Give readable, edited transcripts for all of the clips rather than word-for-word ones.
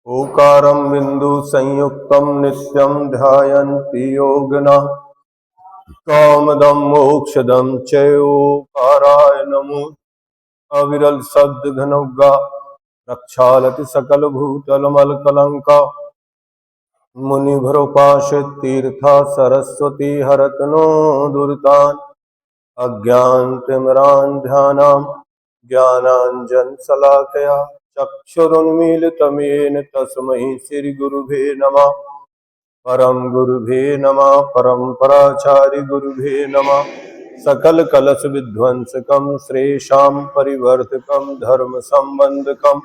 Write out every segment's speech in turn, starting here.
ओकारं बिंदु संयुक्तं नित्यं ध्यायन्ति योगिनः कामदं मोक्षदं च ओकाराय नमो। अविरल शब्द घनौघा प्रक्षालति सकल भूतल मल कलंका। मुनि भरोपाश तीर्था सरस्वती हरत नो दुर्तान्। अज्ञानतिमिरान्ध्यानां ज्ञानाञ्जनशलाकया चक्षुरुन्मीलितं तस्मै श्रीगुरुभे नमः। परम गुरुभे नमः परम्पराचार्य गुरुभे नमः। सकल कलश विध्वंसकं श्रेषां परिवर्तकं धर्म संबंधकं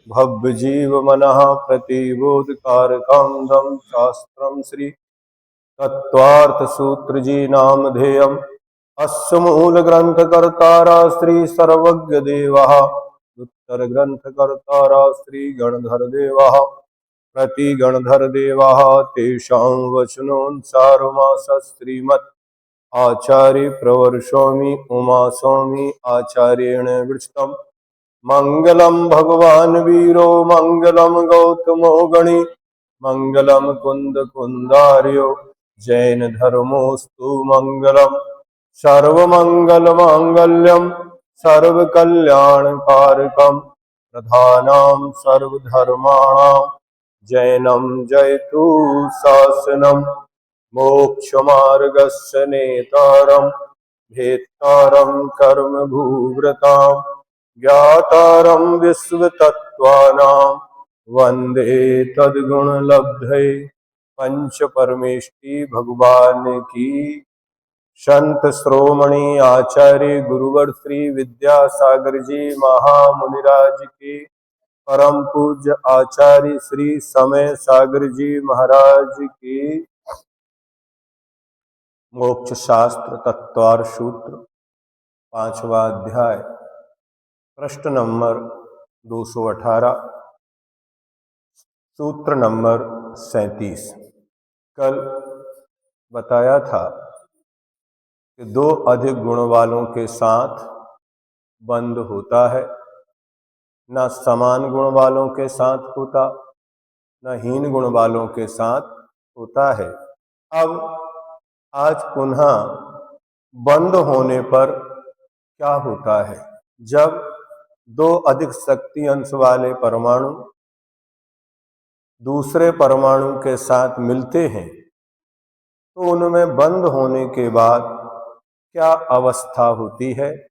भव्य जीव मनः प्रतिबोधकारकं दम शास्त्रं श्री तत्वार्थ सूत्र जी नामधेयम्। अस्य मूल ग्रंथ कर्तारा श्री सर्वज्ञ देवः उत्तर ग्रंथ कर्तारा श्री गणधर देवः प्रति गणधर देवः तेषां वचनोऽनुसारमास श्रीमत् आचार्य प्रवर्षोमि उमा स्वामी आचार्येण विरचितम्। मंगलम भगवान वीरो मंगलम गौतमो गणि मंगलम कुंद कुंदार्यो जैन धर्मोस्तु मंगलम। सर्वमंगल मांगल्यम सर्वकल्याणकारकम प्रधानां सर्वधर्माणां जैनम जयतु शासनम। मोक्षमार्गस्य नेतारं भेत्तारं कर्म भूव्रतां ज्ञातारं विश्वतत्त्वानां वन्दे तद्गुणलब्धये। पंच परमेष्टि भगवान की। संत श्रोमणी आचार्य गुरुवर श्री विद्यासागर जी महामुनिराज की। परम पूज्य आचार्य श्री समय सागर जी महाराज की। मोक्ष शास्त्र तत्वार सूत्र 5वां अध्याय प्रश्न नंबर 218 सूत्र नंबर 37। कल बताया था कि दो अधिक गुण वालों के साथ बंध होता है, न समान गुण वालों के साथ होता, न हीन गुण वालों के साथ होता है। अब आज पुनः बंद होने पर क्या होता है? जब दो अधिक शक्ति अंश वाले परमाणु दूसरे परमाणु के साथ मिलते हैं तो उनमें बंद होने के बाद क्या अवस्था होती है,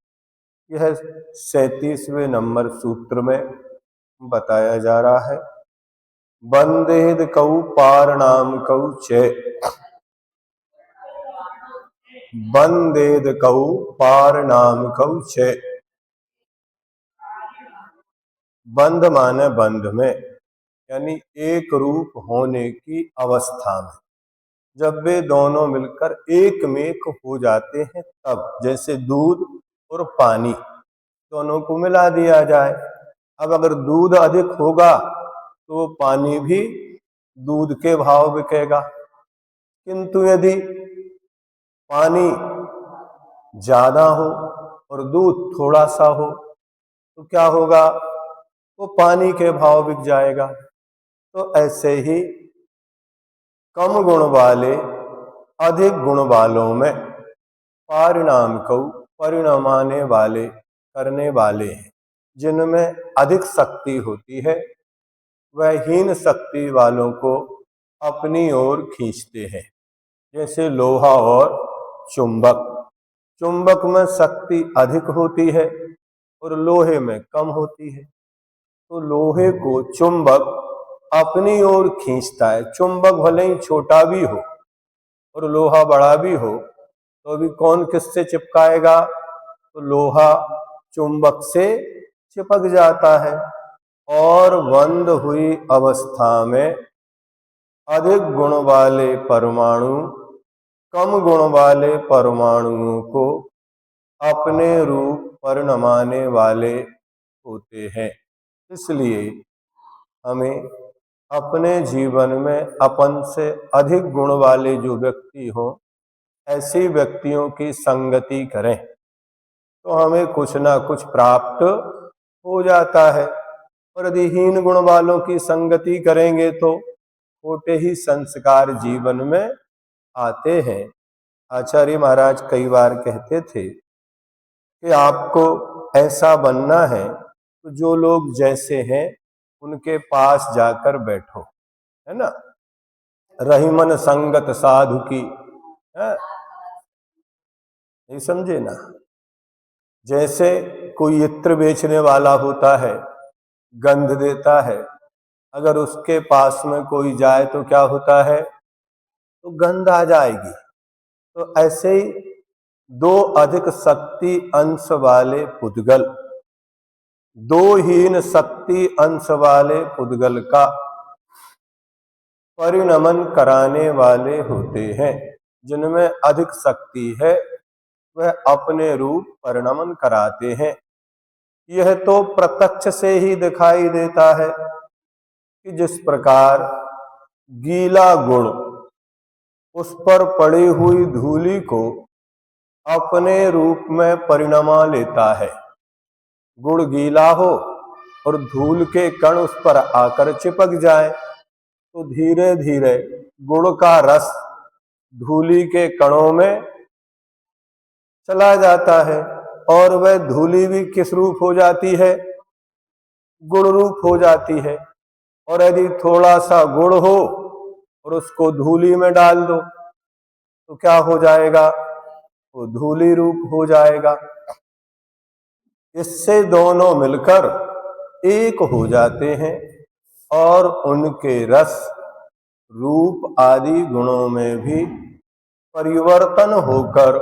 यह 37वें नंबर सूत्र में बताया जा रहा है। बंदेद कौ पारणाम कौ चे बंदेद कौ पारणाम कौ चे। बंध माने बंध में, यानी एक रूप होने की अवस्था में। जब वे दोनों मिलकर एक मेक हो जाते हैं तब, जैसे दूध और पानी दोनों को मिला दिया जाए। अब अगर दूध अधिक होगा तो पानी भी दूध के भाव बिकेगा, किंतु यदि पानी ज्यादा हो और दूध थोड़ा सा हो तो क्या होगा? वो पानी के भाव बिक जाएगा। तो ऐसे ही कम गुण वाले अधिक गुण वालों में परिणाम को परिणमाने वाले करने वाले हैं। जिनमें अधिक शक्ति होती है वह हीन शक्ति वालों को अपनी ओर खींचते हैं। जैसे लोहा और चुंबक। चुंबक में शक्ति अधिक होती है और लोहे में कम होती है, तो लोहे को चुंबक अपनी ओर खींचता है। चुंबक भले ही छोटा भी हो और लोहा बड़ा भी हो तो अभी कौन किससे चिपकाएगा? तो लोहा चुंबक से चिपक जाता है। और बंद हुई अवस्था में अधिक गुण वाले परमाणु कम गुण वाले परमाणुओं को अपने रूप परिणमाने वाले होते हैं। इसलिए हमें अपने जीवन में अपन से अधिक गुण वाले जो व्यक्ति हों, ऐसे व्यक्तियों की संगति करें तो हमें कुछ ना कुछ प्राप्त हो जाता है। और यदि हीन गुण वालों की संगति करेंगे तो खोटे ही संस्कार जीवन में आते हैं। आचार्य महाराज कई बार कहते थे कि आपको ऐसा बनना है तो जो लोग जैसे हैं उनके पास जाकर बैठो, है ना। रहीमन संगत साधु की, है? नहीं समझे ना। जैसे कोई इत्र बेचने वाला होता है, गंध देता है, अगर उसके पास में कोई जाए तो क्या होता है, तो गंध आ जाएगी। तो ऐसे ही दो अधिक शक्ति अंश वाले पुद्गल, दो हीन शक्ति अंश वाले पुद्गल का परिणमन कराने वाले होते हैं। जिनमें अधिक शक्ति है वह अपने रूप परिणमन कराते हैं। यह तो प्रत्यक्ष से ही दिखाई देता है कि जिस प्रकार गीला गुण उस पर पड़ी हुई धूलि को अपने रूप में परिणमा लेता है। गुड़ गीला हो और धूल के कण उस पर आकर चिपक जाए तो धीरे धीरे गुड़ का रस धूलि के कणों में चला जाता है और वह धूलि भी किस रूप हो जाती है, गुड़ रूप हो जाती है। और यदि थोड़ा सा गुड़ हो और उसको धूलि में डाल दो तो क्या हो जाएगा, वो धूलि रूप हो जाएगा। इससे दोनों मिलकर एक हो जाते हैं और उनके रस रूप आदि गुणों में भी परिवर्तन होकर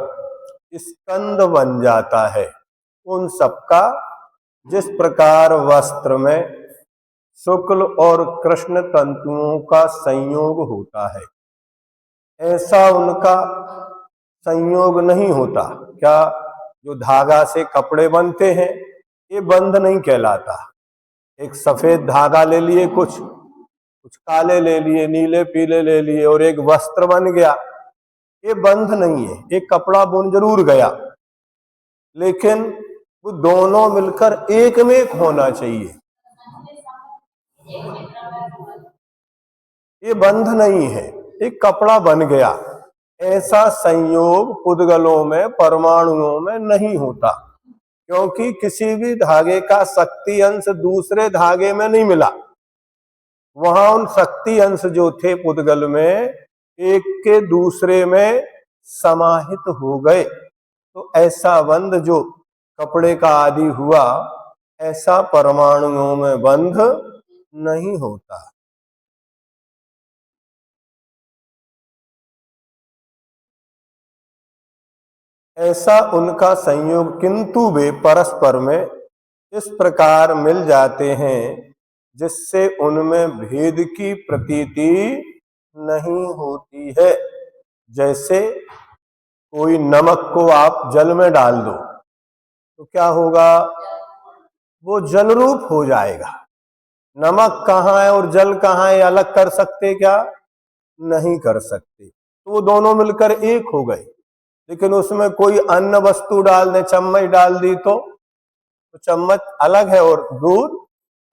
स्कंद बन जाता है। उन सबका जिस प्रकार वस्त्र में शुक्ल और कृष्ण तंतुओं का संयोग होता है, ऐसा उनका संयोग नहीं होता। क्या जो धागा से कपड़े बनते हैं ये बंध नहीं कहलाता। एक सफेद धागा ले लिए, कुछ काले ले लिए, नीले पीले ले लिए और एक वस्त्र बन गया, ये बंध नहीं है। एक कपड़ा बुन जरूर गया लेकिन वो दोनों मिलकर एक में एक होना चाहिए, ये बंध नहीं है। एक कपड़ा बन गया, ऐसा संयोग पुद्गलों में परमाणुओं में नहीं होता, क्योंकि किसी भी धागे का शक्ति अंश दूसरे धागे में नहीं मिला। वहां उन शक्ति अंश जो थे पुद्गल में एक के दूसरे में समाहित हो गए। तो ऐसा बंध जो कपड़े का आदि हुआ, ऐसा परमाणुओं में बंध नहीं होता। ऐसा उनका संयोग, किंतु वे परस्पर में इस प्रकार मिल जाते हैं जिससे उनमें भेद की प्रतीति नहीं होती है। जैसे कोई नमक को आप जल में डाल दो तो क्या होगा, वो जल रूप हो जाएगा। नमक कहाँ है और जल कहाँ है अलग कर सकते क्या, नहीं कर सकते। तो वो दोनों मिलकर एक हो गए। लेकिन उसमें कोई अन्य वस्तु डाल दे, चम्मच डाल दी तो चम्मच अलग है और दूध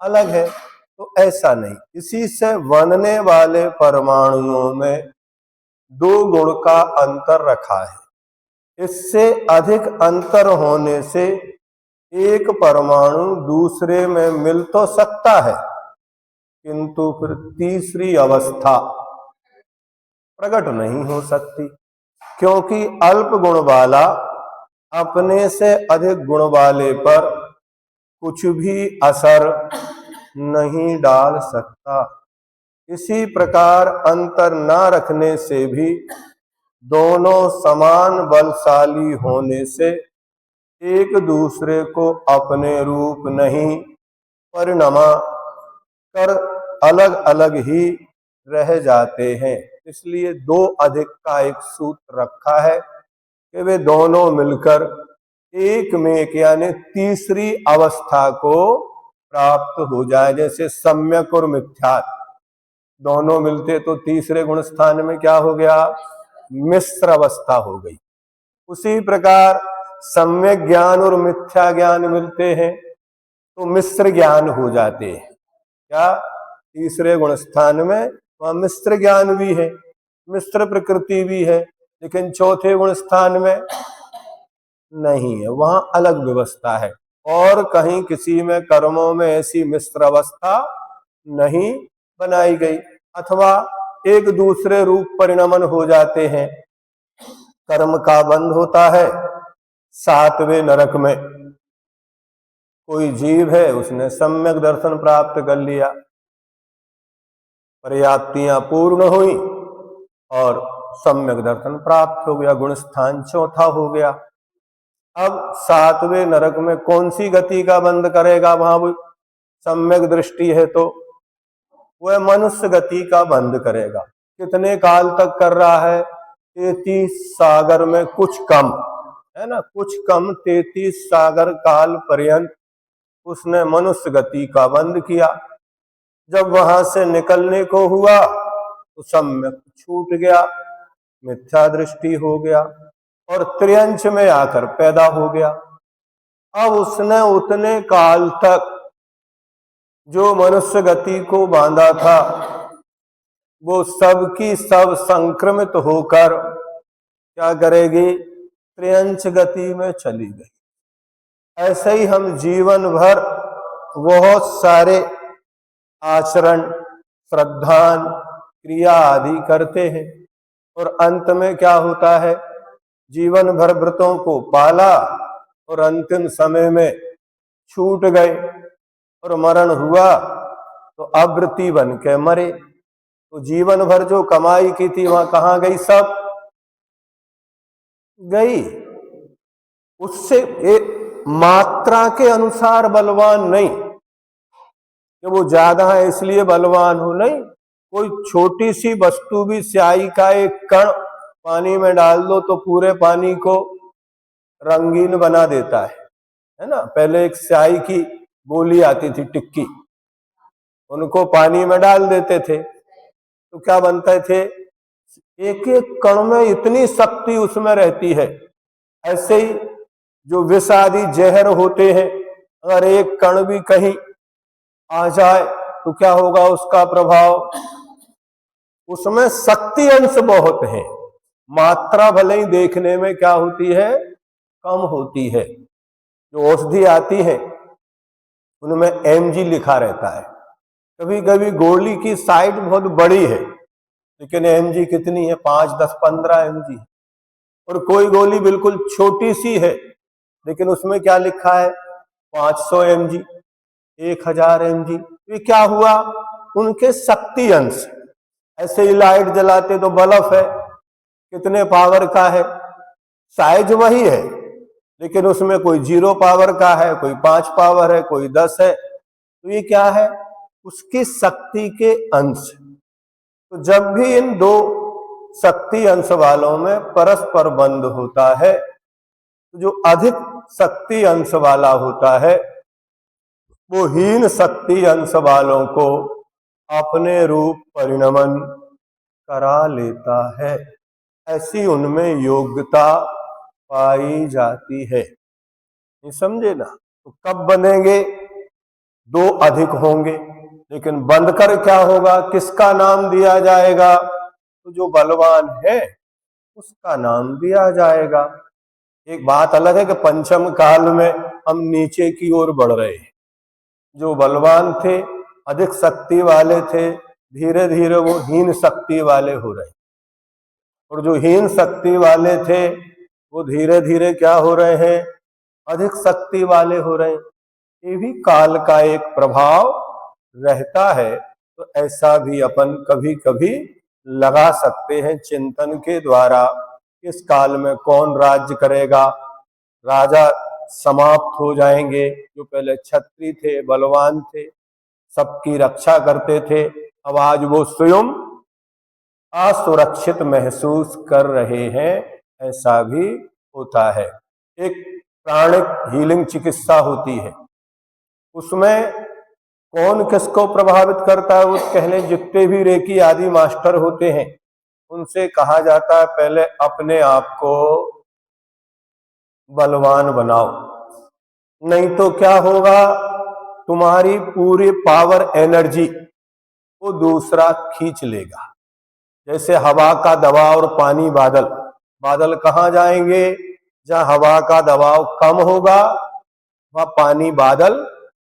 अलग है। तो ऐसा नहीं, इसी से बनने वाले परमाणुओं में दो गुण का अंतर रखा है। इससे अधिक अंतर होने से एक परमाणु दूसरे में मिल तो सकता है किंतु फिर तीसरी अवस्था प्रकट नहीं हो सकती, क्योंकि अल्प गुण वाला अपने से अधिक गुण वाले पर कुछ भी असर नहीं डाल सकता। इसी प्रकार अंतर न रखने से भी दोनों समान बलशाली होने से एक दूसरे को अपने रूप नहीं परिणमा कर अलग अलग ही रह जाते हैं। इसलिए दो अधिक का एक सूत्र रखा है कि वे दोनों मिलकर एक में एक यानी तीसरी अवस्था को प्राप्त हो जाए। जैसे सम्यक और मिथ्यात्व दोनों मिलते तो तीसरे गुण स्थान में क्या हो गया, मिश्र अवस्था हो गई। उसी प्रकार सम्यक ज्ञान और मिथ्या ज्ञान मिलते हैं तो मिश्र ज्ञान हो जाते हैं। क्या तीसरे गुण स्थान में वहां मिश्र ज्ञान भी है, मिश्र प्रकृति भी है, लेकिन चौथे गुण स्थान में नहीं है, वहां अलग व्यवस्था है। और कहीं किसी में कर्मों में ऐसी मिश्र अवस्था नहीं बनाई गई, अथवा एक दूसरे रूप परिणमन हो जाते हैं। कर्म का बंध होता है 7वें नरक में। कोई जीव है, उसने सम्यक दर्शन प्राप्त कर लिया, पर्याप्तियां पूर्ण हुई और सम्यक दर्शन प्राप्त हो गया, गुण स्थान चौथा हो गया। अब 7वें नरक में कौन सी गति का बंद करेगा? वहां वो सम्यक दृष्टि है तो वह मनुष्य गति का बंद करेगा। कितने काल तक कर रहा है? 33 सागर में कुछ कम, है ना, कुछ कम 33 सागर काल पर्यंत उसने मनुष्य गति का बंद किया। जब वहां से निकलने को हुआ तो सम्यक छूट गया, मिथ्या दृष्टि हो गया और त्रियंच में आकर पैदा हो गया। अब उसने उतने काल तक जो मनुष्य गति को बांधा था वो सब की सब संक्रमित होकर क्या करेगी? त्रियंच गति में चली गई। ऐसे ही हम जीवन भर बहुत सारे आचरण, श्रद्धान, क्रिया आदि करते हैं और अंत में क्या होता है? जीवन भर व्रतों को पाला और अंतिम समय में छूट गए और मरण हुआ तो अव्रती बन के मरे। तो जीवन भर जो कमाई की थी वहां कहां गई? सब गई। उससे एक मात्रा के अनुसार बलवान नहीं कि वो ज्यादा है इसलिए बलवान हो, नहीं। कोई छोटी सी वस्तु भी, स्याही का एक कण पानी में डाल दो तो पूरे पानी को रंगीन बना देता है ना। पहले एक स्याही की गोली आती थी, टिक्की, उनको पानी में डाल देते थे तो क्या बनते थे? एक एक कण में इतनी शक्ति उसमें रहती है। ऐसे ही जो विष आदि जहर होते हैं, अगर एक कण भी कहीं आ जाए तो क्या होगा उसका प्रभाव? उसमें शक्ति अंश बहुत है, मात्रा भले ही देखने में क्या होती है? कम होती है। जो औषधि आती है उनमें mg लिखा रहता है। कभी कभी गोली की साइड बहुत बड़ी है लेकिन mg कितनी है? 5, 10, 15 mg। और कोई गोली बिल्कुल छोटी सी है लेकिन उसमें क्या लिखा है? 500 mg, 1000 mg। ये क्या हुआ? उनके शक्ति अंश। ऐसे ही लाइट जलाते तो बल्ब है, कितने पावर का है? साइज वही है लेकिन उसमें कोई 0 पावर का है, कोई 5 पावर है, कोई 10 है। तो ये क्या है? उसकी शक्ति के अंश। तो जब भी इन दो शक्ति अंश वालों में परस्पर बंध होता है तो जो अधिक शक्ति अंश वाला होता है वो हीन शक्ति अंश वालों को अपने रूप परिणमन करा लेता है। ऐसी उनमें योग्यता पाई जाती है। ये समझे ना? तो कब बनेंगे? 2 अधिक होंगे, लेकिन बंधकर क्या होगा? किसका नाम दिया जाएगा? तो जो बलवान है उसका नाम दिया जाएगा। एक बात अलग है कि पंचम काल में हम नीचे की ओर बढ़ रहे हैं। जो बलवान थे, अधिक शक्ति वाले थे, धीरे धीरे वो हीन शक्ति वाले हो रहे, और जो हीन शक्ति वाले थे वो धीरे धीरे क्या हो रहे हैं? अधिक शक्ति वाले हो रहे हैं। ये भी काल का एक प्रभाव रहता है। तो ऐसा भी अपन कभी कभी लगा सकते हैं चिंतन के द्वारा। किस काल में कौन राज्य करेगा? राजा समाप्त हो जाएंगे। जो पहले क्षत्रिय थे, बलवान थे, सबकी रक्षा करते थे, अब आज वो स्वयं असुरक्षित महसूस कर रहे हैं। ऐसा भी होता है। एक प्राणिक हीलिंग चिकित्सा होती है, उसमें कौन किसको प्रभावित करता है? वो कहले जितने भी रेकी आदि मास्टर होते हैं उनसे कहा जाता है पहले अपने आप को बलवान बनाओ, नहीं तो क्या होगा? तुम्हारी पूरी पावर एनर्जी वो दूसरा खींच लेगा। जैसे हवा का दबाव और पानी बादल, बादल कहाँ जाएंगे? जहां हवा का दबाव कम होगा वहां पानी बादल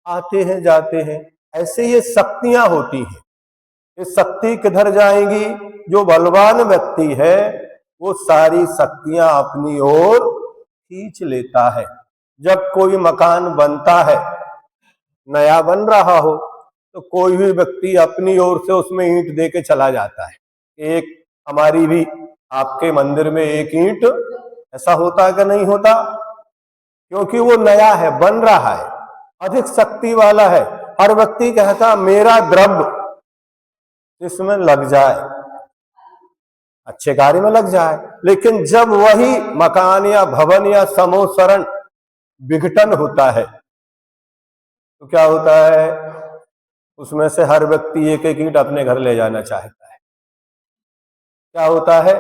आते हैं जाते हैं। ऐसे ये शक्तियां होती हैं। ये शक्ति किधर जाएंगी? जो बलवान व्यक्ति है वो सारी शक्तियां अपनी ओर खींच लेता है। जब कोई मकान बनता है, नया बन रहा हो, तो कोई भी व्यक्ति अपनी ओर से उसमें ईंट दे के चला जाता है। एक हमारी भी आपके मंदिर में एक ईंट, ऐसा होता है कि नहीं होता? क्योंकि वो नया है, बन रहा है, अधिक शक्ति वाला है। हर व्यक्ति कहता मेरा द्रव्य इसमें लग जाए, अच्छे कार्य में लग जाए। लेकिन जब वही मकान या भवन या समोसरण विघटन होता है तो क्या होता है? उसमें से हर व्यक्ति एक एक ईंट अपने घर ले जाना चाहता है। क्या होता है?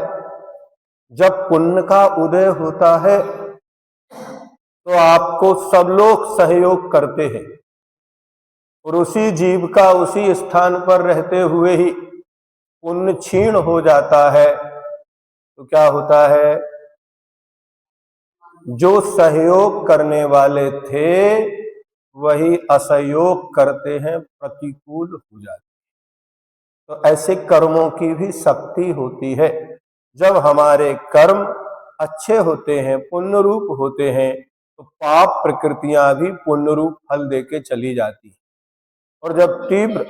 जब पुण्य का उदय होता है तो आपको सब लोग सहयोग करते हैं, और उसी जीव का उसी स्थान पर रहते हुए ही पुण्य क्षीण हो जाता है तो क्या होता है? जो सहयोग करने वाले थे वही असहयोग करते हैं, प्रतिकूल हो जाते हैं। तो ऐसे कर्मों की भी शक्ति होती है। जब हमारे कर्म अच्छे होते हैं, पुण्य रूप होते हैं, तो पाप प्रकृतियां भी पुण्य रूप फल देके चली जाती है। और जब तीव्र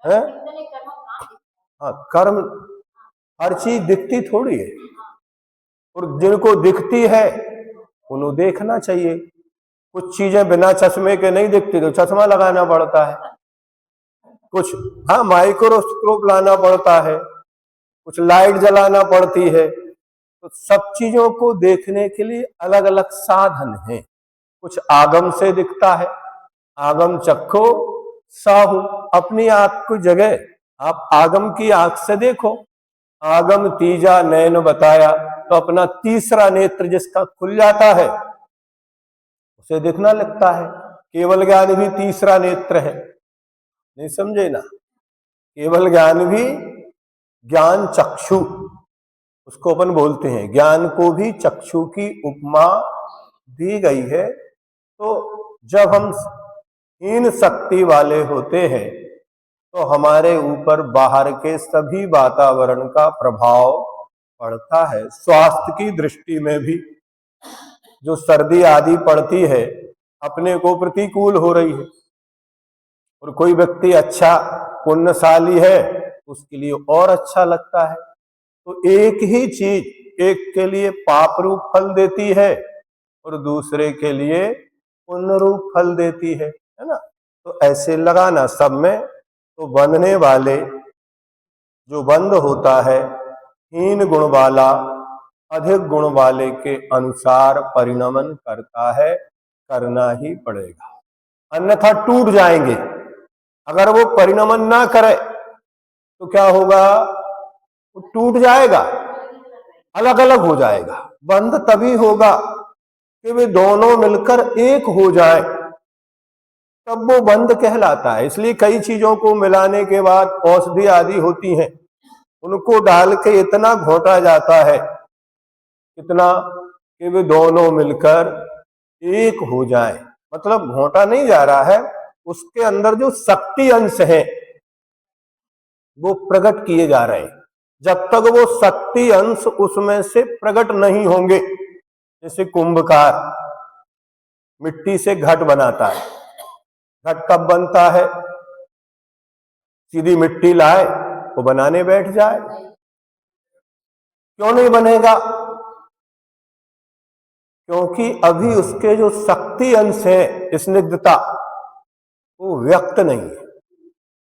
है, हाँ, कर्म हर चीज दिखती थोड़ी है, और जिनको दिखती है उन्हें देखना चाहिए। कुछ चीजें बिना चश्मे के नहीं दिखती तो चश्मा लगाना पड़ता है। कुछ हाँ माइक्रोस्कोप लाना पड़ता है, कुछ लाइट जलाना पड़ती है। तो सब चीजों को देखने के लिए अलग अलग साधन हैं। कुछ आगम से दिखता है, आगम चक्खो साहू, अपनी आंख की जगह आप आगम की आंख से देखो। आगम तीजा नैन बताया, तो अपना तीसरा नेत्र जिसका खुल जाता है उसे दिखना लगता है। केवल ज्ञान भी तीसरा नेत्र है, नहीं समझे ना? केवल ज्ञान भी ज्ञान चक्षु उसको अपन बोलते हैं। ज्ञान को भी चक्षु की उपमा दी गई है। तो जब हम हीन शक्ति वाले होते हैं तो हमारे ऊपर बाहर के सभी वातावरण का प्रभाव पड़ता है। स्वास्थ्य की दृष्टि में भी जो सर्दी आदि पड़ती है अपने को प्रतिकूल हो रही है, और कोई व्यक्ति अच्छा पुण्यशाली है उसके लिए और अच्छा लगता है। तो एक ही चीज एक के लिए पाप रूप फल देती है और दूसरे के लिए पुण्य रूप फल देती है ना? तो ऐसे लगाना सब में। तो बंधने वाले जो बंद होता है हीन गुण वाला अधिक गुण वाले के अनुसार परिणमन करता है, करना ही पड़ेगा, अन्यथा टूट जाएंगे। अगर वो परिणमन ना करे तो क्या होगा? वो टूट जाएगा, अलग अलग हो जाएगा। बंध तभी होगा कि वे दोनों मिलकर एक हो जाए, तब वो बंध कहलाता है। इसलिए कई चीजों को मिलाने के बाद औषधि आदि होती हैं, उनको डाल के इतना घोटा जाता है, इतना कि वे दोनों मिलकर एक हो जाए। मतलब घोटा नहीं जा रहा है, उसके अंदर जो शक्ति अंश है वो प्रकट किए जा रहे हैं। जब तक वो शक्ति अंश उसमें से प्रकट नहीं होंगे, जैसे कुंभकार मिट्टी से घट बनाता है, घट कब बनता है? सीधी मिट्टी लाए वो बनाने बैठ जाए, क्यों नहीं बनेगा? क्योंकि अभी उसके जो शक्ति अंश है, स्निग्धता, वो व्यक्त नहीं है।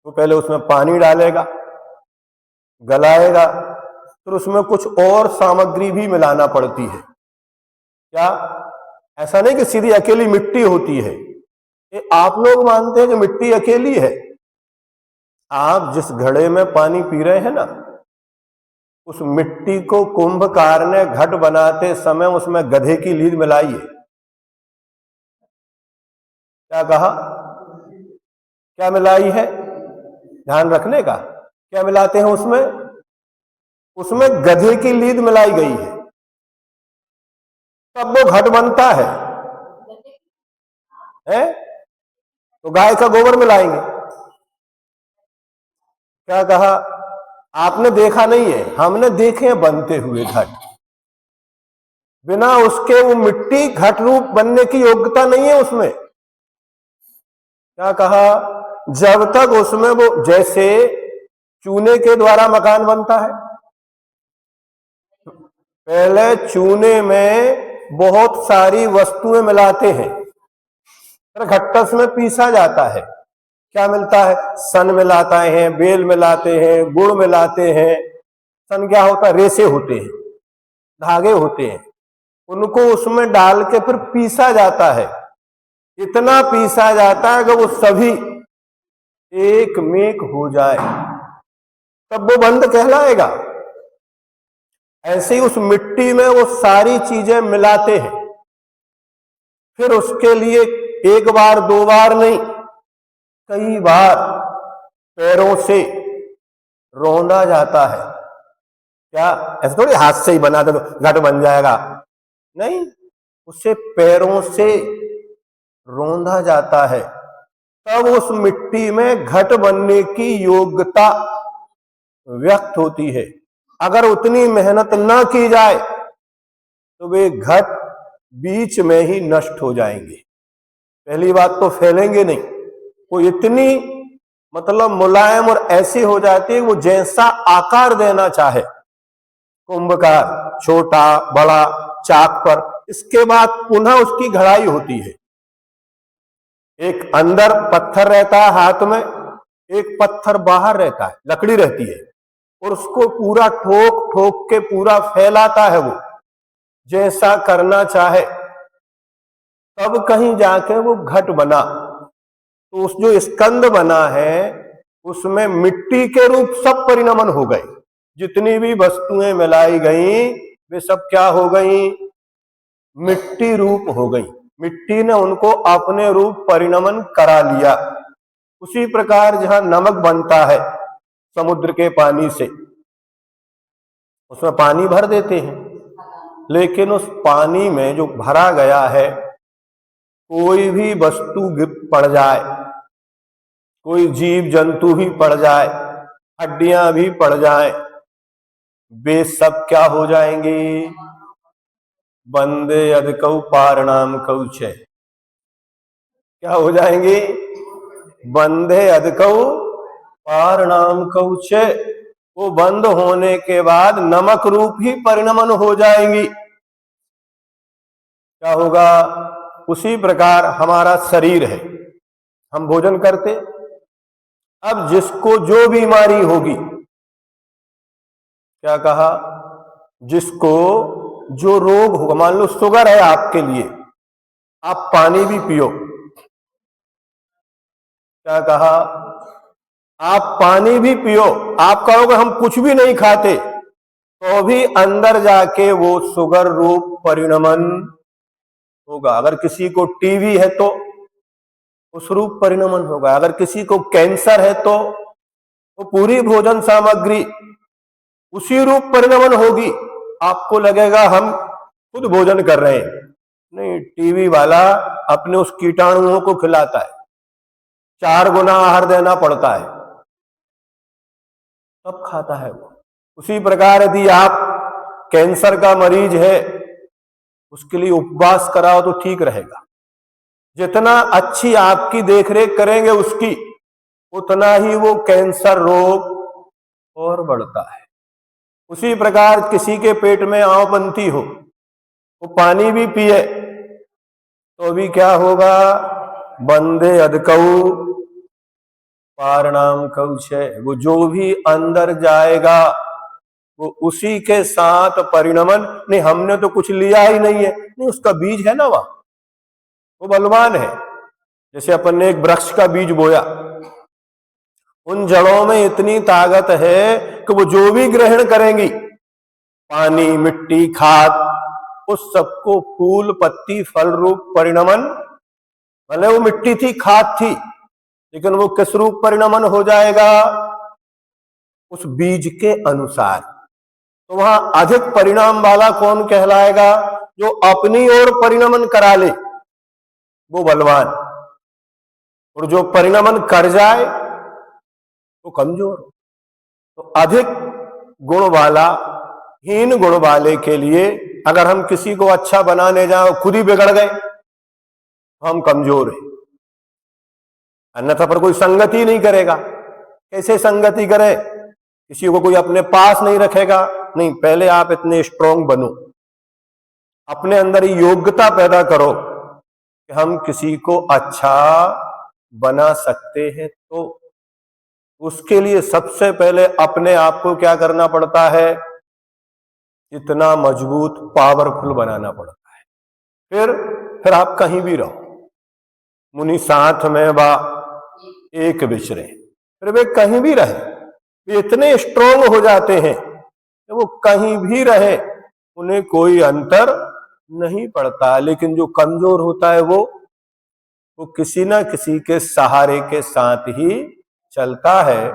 वो पहले उसमें पानी डालेगा, गलाएगा, फिर उसमें कुछ और सामग्री भी मिलाना पड़ती है। क्या ऐसा नहीं कि सीधी अकेली मिट्टी होती है? ये आप लोग मानते हैं कि मिट्टी अकेली है। आप जिस घड़े में पानी पी रहे हैं ना, उस मिट्टी को कुंभकार ने घट बनाते समय उसमें गधे की लीद मिलाई है। क्या कहा? क्या मिलाई है, ध्यान रखने का, क्या मिलाते हैं उसमें, उसमें गधे की लीद मिलाई गई है, तब वो घट बनता है? तो गाय का गोबर मिलाएंगे। क्या कहा, आपने देखा नहीं है, हमने देखे हैं बनते हुए घट। बिना उसके वो मिट्टी घट रूप बनने की योग्यता नहीं है उसमें। क्या कहा, जब तक उसमें वो, जैसे चूने के द्वारा मकान बनता है, पहले चूने में बहुत सारी वस्तुएं मिलाते हैं, फिर घट्टस में पीसा जाता है, क्या मिलता है, सन मिलाते हैं, बेल मिलाते हैं, गुड़ मिलाते हैं। सन क्या होता है, रेसे होते हैं, धागे होते हैं, उनको उसमें डाल के फिर पीसा जाता है। इतना पीसा जाता है कि वो सभी एक मेक हो जाए, तब वो बंद कहलाएगा। ऐसे ही उस मिट्टी में वो सारी चीजें मिलाते हैं, फिर उसके लिए एक बार दो बार नहीं, कई बार पैरों से रौंदा जाता है। क्या ऐसे थोड़ी हाथ से ही बना दे तो घट बन जाएगा, नहीं, उसे पैरों से रौंदा जाता है, तब उस मिट्टी में घट बनने की योग्यता व्यक्त होती है। अगर उतनी मेहनत ना की जाए तो वे घट बीच में ही नष्ट हो जाएंगे। पहली बात तो फैलेंगे नहीं, वो इतनी मतलब मुलायम और ऐसी हो जाती है वो जैसा आकार देना चाहे, कुंभकार, छोटा बड़ा, चाक पर, इसके बाद पुनः उसकी घड़ाई होती है। एक अंदर पत्थर रहता है हाथ में, एक पत्थर बाहर रहता है, लकड़ी रहती है, और उसको पूरा ठोक ठोक के पूरा फैलाता है वो जैसा करना चाहे, तब कहीं जाके वो घट बना। तो उस जो स्कंद बना है उसमें मिट्टी के रूप सब परिणमन हो गए, जितनी भी वस्तुएं मिलाई गई वे सब क्या हो गई, मिट्टी रूप हो गई, मिट्टी ने उनको अपने रूप परिणमन करा लिया। उसी प्रकार जहां नमक बनता है समुद्र के पानी से, उसमें पानी भर देते हैं, लेकिन उस पानी में जो भरा गया है कोई भी वस्तु पड़ जाए, कोई जीव जंतु भी पड़ जाए, हड्डियां भी पड़ जाए, वे सब क्या हो जाएंगे, बंदे अदकौ पारणाम कौचे, क्या हो जाएंगे, बंदे अदकौ पारणाम कौचे, वो बंद होने के बाद नमक रूप ही परिणमन हो जाएंगी। क्या होगा, उसी प्रकार हमारा शरीर है, हम भोजन करते, अब जिसको जो बीमारी होगी, क्या कहा, जिसको जो रोग होगा, मान लो शुगर है आपके लिए, आप पानी भी पियो, क्या कहा, आप पानी भी पियो, आप कहोगे हम कुछ भी नहीं खाते, तो भी अंदर जाके वो शुगर रूप परिणमन होगा। अगर किसी को टीबी है तो उस रूप परिणमन होगा, अगर किसी को कैंसर है तो वो पूरी भोजन सामग्री उसी रूप परिणमन होगी। आपको लगेगा हम खुद भोजन कर रहे हैं, नहीं, टीबी वाला अपने उस कीटाणुओं को खिलाता है, 4 गुना आहार देना पड़ता है तब खाता है वो। उसी प्रकार यदि आप कैंसर का मरीज है, उसके लिए उपवास कराओ तो ठीक रहेगा। जितना अच्छी आपकी देखरेख करेंगे उसकी, उतना ही वो कैंसर रोग और बढ़ता है। उसी प्रकार किसी के पेट में आंवपंथी हो, वो पानी भी पिए तो भी क्या होगा, बंदे अदकौ पारणाम कौचे, वो जो भी अंदर जाएगा वो उसी के साथ परिणमन, नहीं हमने तो कुछ लिया ही नहीं है, नहीं, उसका बीज है ना वहां, वो बलवान है। जैसे अपन ने एक वृक्ष का बीज बोया, उन जड़ों में इतनी ताकत है कि वो जो भी ग्रहण करेंगी, पानी, मिट्टी, खाद, उस सबको फूल, पत्ती, फल रूप परिणमन, भले वो मिट्टी थी, खाद थी, लेकिन वो किस रूप परिणमन हो जाएगा? उस बीज के अनुसार। तो वहां अधिक परिणाम वाला कौन कहलाएगा? जो अपनी ओर परिणमन करा ले वो बलवान, और जो परिणमन कर जाए वो कमजोर। तो अधिक गुण वाला हीन गुण वाले के लिए अगर हम किसी को अच्छा बनाने जाए खुद ही बिगड़ गए, हम कमजोर हैं। अन्यथा पर कोई संगति नहीं करेगा। कैसे संगति करे? किसी को कोई अपने पास नहीं रखेगा। नहीं, पहले आप इतने स्ट्रांग बनो, अपने अंदर योग्यता पैदा करो कि हम किसी को अच्छा बना सकते हैं। तो उसके लिए सबसे पहले अपने आप को क्या करना पड़ता है? इतना मजबूत, पावरफुल बनाना पड़ता है। फिर आप कहीं भी रहो, मुनि साथ में बा एक विचरे, फिर वे कहीं भी रहे, वे इतने स्ट्रांग हो जाते हैं कि वो कहीं भी रहे उन्हें कोई अंतर नहीं पड़ता। लेकिन जो कमजोर होता है वो किसी ना किसी के सहारे के साथ ही चलता है।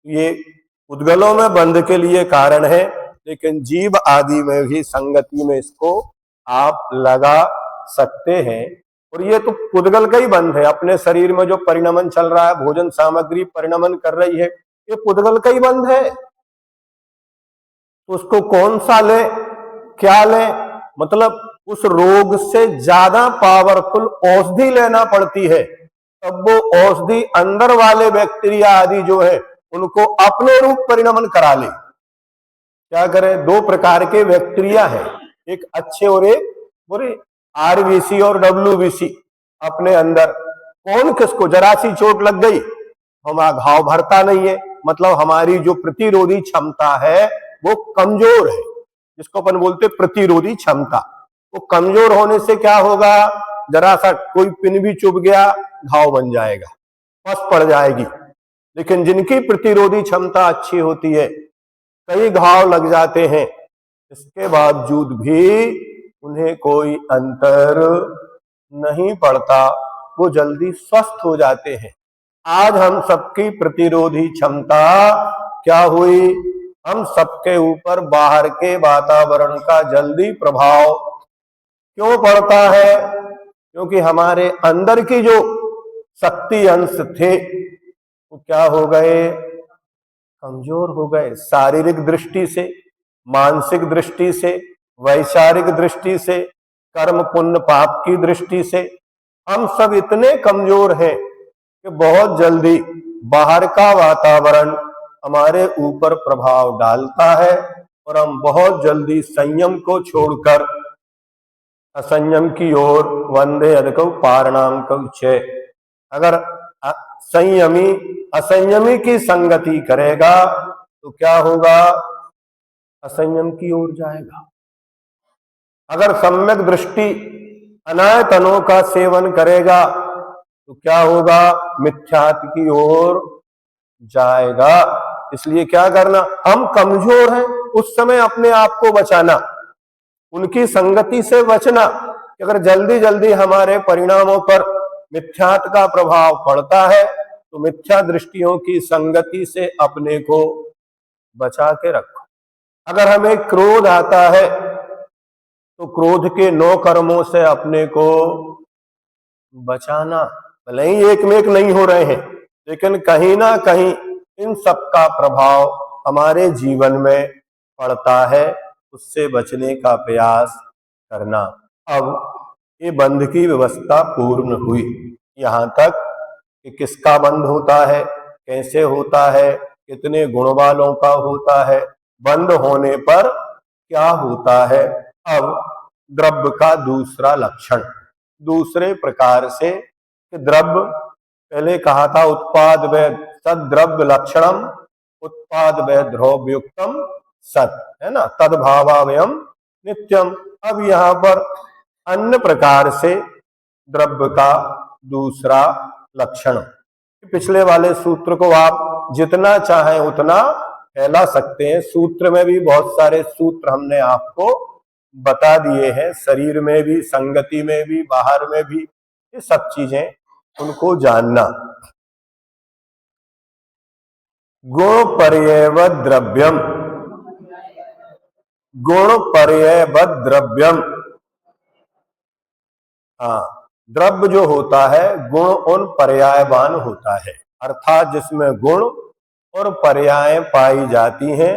ये उद्गलों में बंध के लिए कारण है, लेकिन जीव आदि में भी संगति में इसको आप लगा सकते हैं। और ये तो पुद्गल का ही बंध है। अपने शरीर में जो परिणमन चल रहा है, भोजन सामग्री परिणमन कर रही है, ये पुद्गल का ही बंध है। तो उसको कौन सा ले, क्या ले? मतलब उस रोग से ज्यादा पावरफुल औषधि लेना पड़ती है, तब वो औषधि अंदर वाले बैक्टीरिया आदि जो है उनको अपने रूप परिणमन करा ले। क्या करे? दो प्रकार के बैक्टीरिया है, एक अच्छे और एक बुरे, आरबीसी और डब्ल्यूबीसी। अपने अंदर कौन किसको, जरा सी चोट लग गई हमारा घाव भरता नहीं है, मतलब हमारी जो प्रतिरोधी क्षमता है वो कमजोर है, जिसको अपन बोलते प्रतिरोधी क्षमता। वो कमजोर होने से क्या होगा? जरा सा कोई पिन भी चुभ गया घाव बन जाएगा, पस पड़ जाएगी। लेकिन जिनकी प्रतिरोधी क्षमता अच्छी होती है, कई घाव लग जाते हैं, इसके बावजूद भी उन्हें कोई अंतर नहीं पड़ता, वो जल्दी स्वस्थ हो जाते हैं। आज हम सबकी प्रतिरोधी क्षमता क्या हुई? हम सबके ऊपर बाहर के वातावरण का जल्दी प्रभाव क्यों पड़ता है? क्योंकि हमारे अंदर की जो शक्ति अंश थे वो क्या हो गए? कमजोर हो गए। शारीरिक दृष्टि से, मानसिक दृष्टि से, वैचारिक दृष्टि से, कर्म पुण्य पाप की दृष्टि से हम सब इतने कमजोर हैं कि बहुत जल्दी बाहर का वातावरण हमारे ऊपर प्रभाव डालता है और हम बहुत जल्दी संयम को छोड़कर असंयम की ओर वंदे अधिकौ पारणाम कौचे। अगर संयमी असंयमी की संगति करेगा तो क्या होगा? असंयम की ओर जाएगा। अगर सम्यक दृष्टि अनायतनों का सेवन करेगा तो क्या होगा? मिथ्यात की ओर जाएगा। इसलिए क्या करना? हम कमजोर हैं, उस समय अपने आप को बचाना, उनकी संगति से बचना। अगर जल्दी जल्दी हमारे परिणामों पर मिथ्यात का प्रभाव पड़ता है तो मिथ्या दृष्टियों की संगति से अपने को बचा के रखो। अगर हमें क्रोध आता है तो क्रोध के 9 कर्मों से अपने को बचाना। भले ही एक में एक नहीं हो रहे हैं, लेकिन कहीं ना कहीं इन सब का प्रभाव हमारे जीवन में पड़ता है, उससे बचने का प्रयास करना। अब ये बंध की व्यवस्था पूर्ण हुई। यहाँ तक कि किसका बंध होता है, कैसे होता है, कितने गुण वालों का होता है, बंद होने पर क्या होता है। अब द्रव्य का दूसरा लक्षण, दूसरे प्रकार से द्रव्य, पहले कहा था उत्पाद व तद्द्रव्य लक्षणम, उत्पाद व द्रव्युक्तम सत, है ना, तद्भावावयम नित्यम। अब यहाँ पर अन्य प्रकार से द्रव्य का दूसरा लक्षण, पिछले वाले सूत्र को आप जितना चाहें उतना फैला सकते हैं। सूत्र में भी बहुत सारे सूत्र हमने आपको बता दिए हैं, शरीर में भी, संगति में भी, बाहर में भी, ये सब चीजें उनको जानना। गुण पर्ययवद द्रव्यम, गुण पर्ययवद द्रव्यम। हाँ, द्रव्य जो होता है गुण उन पर्यायवान होता है, अर्थात जिसमें गुण और पर्याय पाई जाती हैं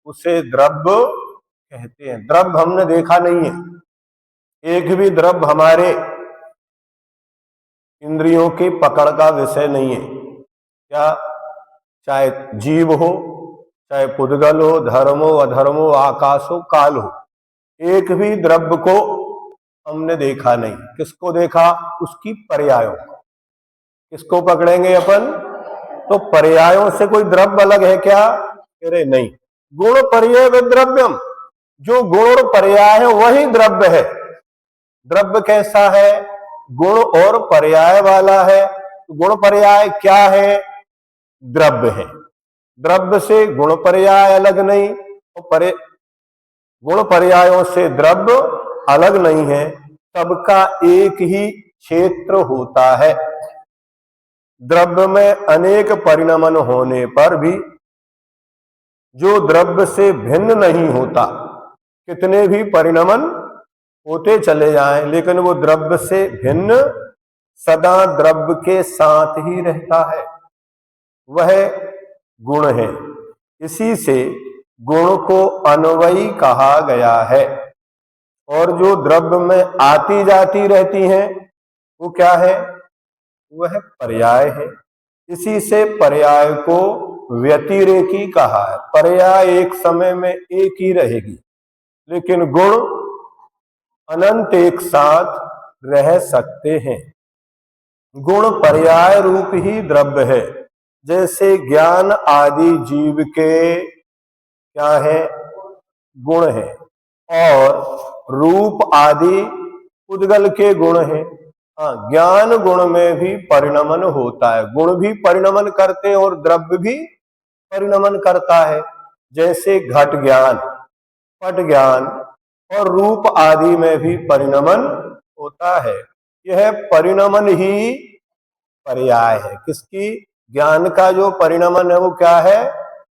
उसे द्रव्य कहते हैं। द्रव्य हमने देखा नहीं है, एक भी द्रव्य हमारे इंद्रियों की पकड़ का विषय नहीं है। क्या, चाहे जीव हो, चाहे पुद्गल हो, धर्म हो, अधर्म हो, आकाश हो, काल हो, एक भी द्रव्य को हमने देखा नहीं। किसको देखा? उसकी पर्यायों को। किसको पकड़ेंगे अपन? तो पर्यायों से कोई द्रव्य अलग है क्या? अरे नहीं, गुण पर्याय व द्रव्यम, जो गुण पर्याय है वही द्रव्य है। द्रव्य कैसा है? गुण और पर्याय वाला है। तो गुण पर्याय क्या है? द्रव्य है। द्रव्य से गुण पर्याय अलग नहीं, और गुण पर्यायों से द्रव्य अलग नहीं है। सबका एक ही क्षेत्र होता है। द्रव्य में अनेक परिणमन होने पर भी जो द्रव्य से भिन्न नहीं होता, कितने भी परिणमन होते चले जाएं, लेकिन वो द्रव्य से भिन्न सदा द्रव्य के साथ ही रहता है, वह गुण है। इसी से गुण को अन्वयी कहा गया है। और जो द्रव्य में आती जाती रहती हैं वो क्या है? वह पर्याय है। इसी से पर्याय को व्यतिरेकी कहा है। पर्याय एक समय में एक ही रहेगी, लेकिन गुण अनंत एक साथ रह सकते हैं। गुण पर्याय रूप ही द्रव्य है। जैसे ज्ञान आदि जीव के क्या है? गुण है, और रूप आदि उद्गल के गुण है। हाँ, ज्ञान गुण में भी परिणमन होता है। गुण भी परिणमन करते हैं और द्रव्य भी परिणमन करता है। जैसे घट ज्ञान, पट ज्ञान और रूप आदि में भी परिणमन होता है। यह परिणमन ही पर्याय है। किसकी? ज्ञान का जो परिणमन है वो क्या है?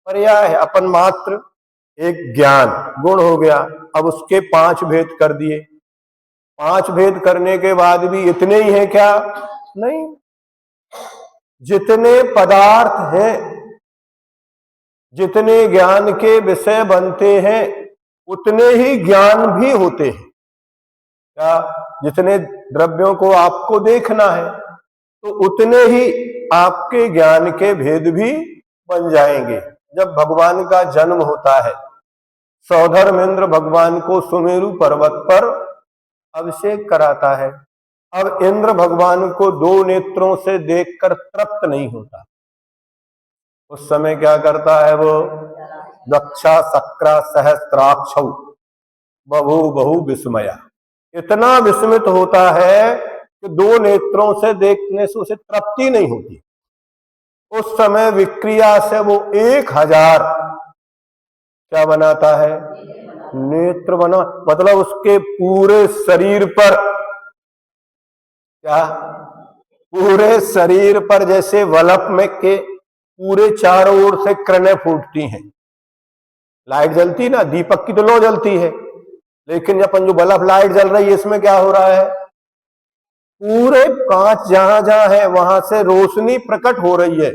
पर्याय है। अपन मात्र एक ज्ञान गुण हो गया, अब उसके 5 भेद कर दिए। 5 भेद करने के बाद भी इतने ही है क्या? नहीं, जितने पदार्थ हैं, जितने ज्ञान के विषय बनते हैं, उतने ही ज्ञान भी होते हैं। क्या? जितने द्रव्यों को आपको देखना है तो उतने ही आपके ज्ञान के भेद भी बन जाएंगे। जब भगवान का जन्म होता है, सौधर्मेंद्र भगवान को सुमेरु पर्वत पर अभिषेक कराता है। अब इंद्र भगवान को 2 नेत्रों से देखकर तृप्त नहीं होता। उस समय क्या करता है वो? दक्षा सक्रा सहस्त्राक्ष बहु बहु विस्मया, इतना विस्मित होता है कि 2 नेत्रों से देखने से उसे तृप्ति नहीं होती। उस समय विक्रिया से वो 1000 क्या बनाता है? नेत्र बना। मतलब उसके पूरे शरीर पर क्या? पूरे शरीर पर जैसे वलप में के पूरे चारों ओर से किरणें फूटती हैं। लाइट जलती ना, दीपक की तो लो जलती है, लेकिन अपन जो बल्ब लाइट जल रही है इसमें क्या हो रहा है? पूरे कांच जहां जहां है वहां से रोशनी प्रकट हो रही है।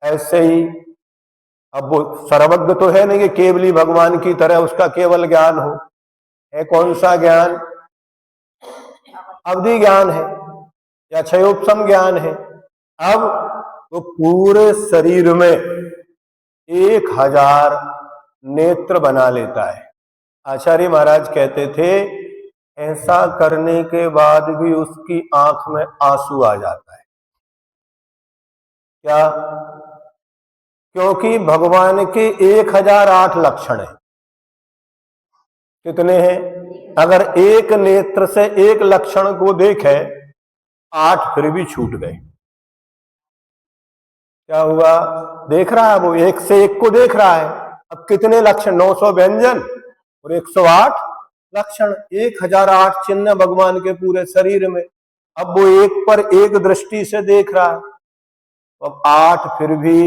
ऐसे ही अब वो सर्वज्ञ तो है नहीं कि केवली भगवान की तरह उसका केवल ज्ञान हो। है कौन सा ज्ञान? अवधि ज्ञान है या क्षयोपशम ज्ञान है। अब वो पूरे शरीर में 1000 नेत्र बना लेता है। आचार्य महाराज कहते थे ऐसा करने के बाद भी उसकी आंख में आंसू आ जाता है। क्या? क्योंकि भगवान के 1008 लक्षण है। कितने हैं? अगर एक नेत्र से एक लक्षण को देखे, 8 फिर भी छूट गए। क्या हुआ? देख रहा है वो, एक से एक को देख रहा है। अब कितने लक्षण? 900 व्यंजन और 108 लक्षण, 1008 चिन्ह भगवान के पूरे शरीर में। अब वो एक पर एक दृष्टि से देख रहा है। अब 8 फिर भी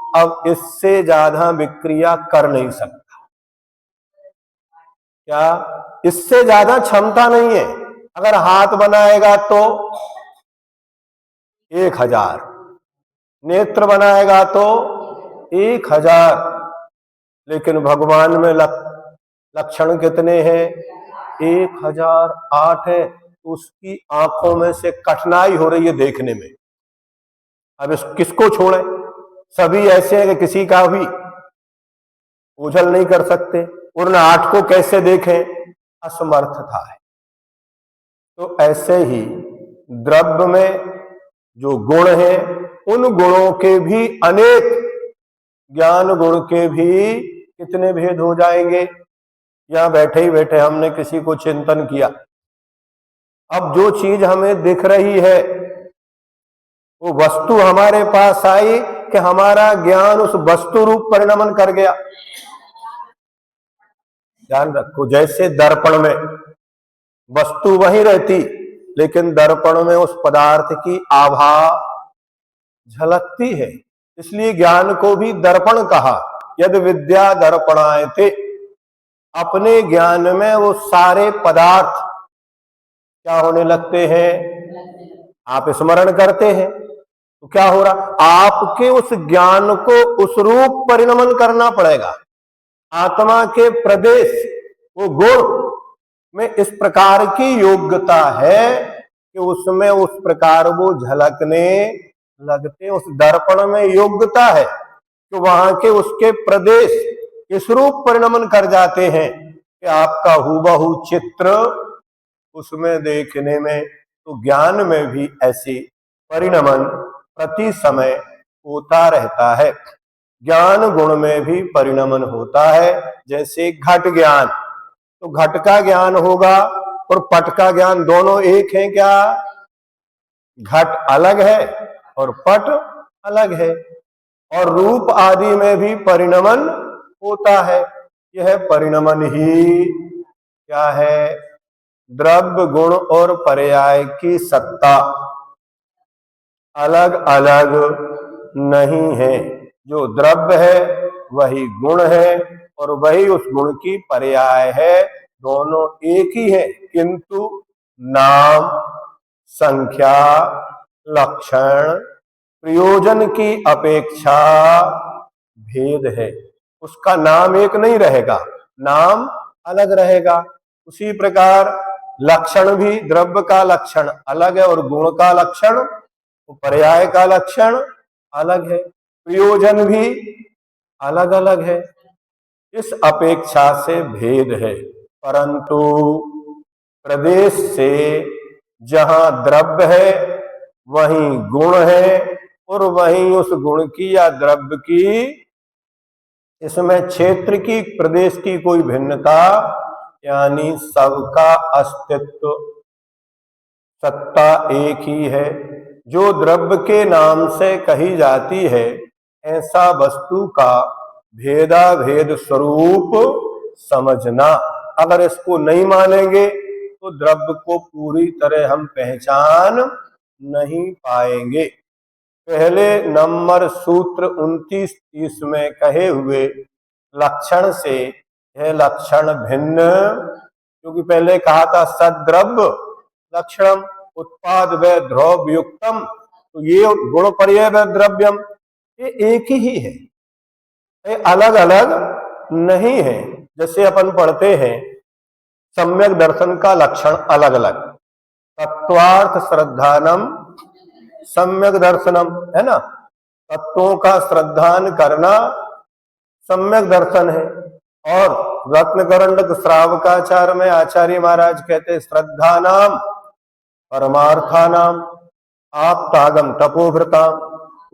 अब इससे ज्यादा विक्रिया कर नहीं सकता। क्या इससे ज्यादा क्षमता नहीं है। अगर हाथ बनाएगा तो 1000, नेत्र बनाएगा तो 1000, लेकिन भगवान में लक्षण कितने हैं? 1008 है। उसकी आंखों में से कठिनाई हो रही है देखने में। अब इस किसको छोड़े? सभी ऐसे हैं कि किसी का भी ओझल नहीं कर सकते। उन 8 को कैसे देखें? असमर्थता है। तो ऐसे ही द्रव्य में जो गुण है, उन गुणों के भी अनेक, ज्ञान गुण के भी कितने भेद हो जाएंगे। यहां बैठे ही बैठे हमने किसी को चिंतन किया, अब जो चीज हमें दिख रही है वो वस्तु हमारे पास आई कि हमारा ज्ञान उस वस्तु रूप परिणमन कर गया। ध्यान रखो, जैसे दर्पण में वस्तु वही रहती, लेकिन दर्पण में उस पदार्थ की आभा झलकती है। इसलिए ज्ञान को भी दर्पण कहा। यद विद्या दर्पणायते, अपने ज्ञान में वो सारे पदार्थ क्या होने लगते हैं? आप स्मरण करते हैं तो क्या हो रहा? आपके उस ज्ञान को उस रूप परिणमन करना पड़ेगा। आत्मा के प्रदेश, वो गुण में इस प्रकार की योग्यता है कि उसमें उस प्रकार वो झलकने लगते। उस दर्पण में योग्यता है कि वहां के उसके प्रदेश इस रूप परिणमन कर जाते हैं कि आपका हूबहू चित्र उसमें देखने में। तो ज्ञान में भी ऐसी परिणमन प्रति समय होता रहता है। ज्ञान गुण में भी परिणमन होता है। जैसे घट ज्ञान, तो घट का ज्ञान होगा और पट का ज्ञान, दोनों एक हैं क्या? घट अलग है और पट अलग है। और रूप आदि में भी परिणमन होता है। यह परिणमन ही क्या है? द्रव्य गुण और पर्याय की सत्ता अलग अलग नहीं है। जो द्रव्य है वही गुण है और वही उस गुण की पर्याय है। दोनों एक ही है, किंतु नाम, संख्या, लक्षण, प्रयोजन की अपेक्षा भेद है। उसका नाम एक नहीं रहेगा, नाम अलग रहेगा। उसी प्रकार लक्षण भी, द्रव्य का लक्षण अलग है और गुण का लक्षण, पर्याय का लक्षण अलग है। प्रयोजन भी अलग अलग है। इस अपेक्षा से भेद है। परंतु प्रदेश से जहां द्रव्य है वहीं गुण है और वहीं उस गुण की या द्रव्य की, इसमें क्षेत्र की, प्रदेश की कोई भिन्नता यानी सबका अस्तित्व, सत्ता एक ही है। जो द्रव्य के नाम से कही जाती है, ऐसा वस्तु का भेदा भेद स्वरूप समझना। अगर इसको नहीं मानेंगे तो द्रव्य को पूरी तरह हम पहचान नहीं पाएंगे। पहले नंबर सूत्र 29-30 में कहे हुए लक्षण से यह लक्षण भिन्न, क्योंकि पहले कहा था सद्रव्य लक्षणम उत्पाद व ध्रुव युक्तम, तो ये गुण पर्याय व द्रव्यम ये एक ही है, ये अलग अलग नहीं है। जैसे अपन पढ़ते हैं सम्यक दर्शन का लक्षण अलग अलग, तत्वार्थ श्रद्धानम सम्यक दर्शनम, है ना। तत्वों का श्रद्धान करना सम्यक दर्शन है। और रत्नकरंडक श्रावकाचार में आचार्य महाराज कहते श्रद्धानाम परमार्थानाम आप्तागम तपोभृताम।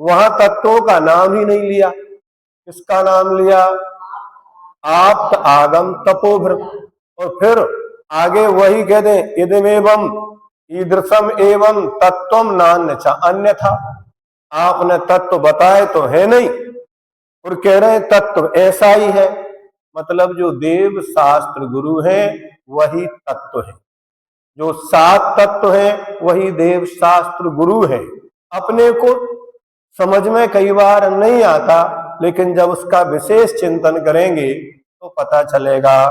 वहां तत्वों का नाम ही नहीं लिया, किसका नाम लिया? आप्त आगम तपोभृत। और फिर आगे वही कह दे इदमेवम ईदृशम एवं तत्वम नान्य च अन्यथा। आपने तत्व बताए तो है नहीं और कह रहे तत्व ऐसा ही है। मतलब जो देव शास्त्र गुरु हैं वही तत्व है, जो 7 तत्व हैं वही देव शास्त्र गुरु है। अपने को समझ में कई बार नहीं आता लेकिन जब उसका विशेष चिंतन करेंगे तो पता चलेगा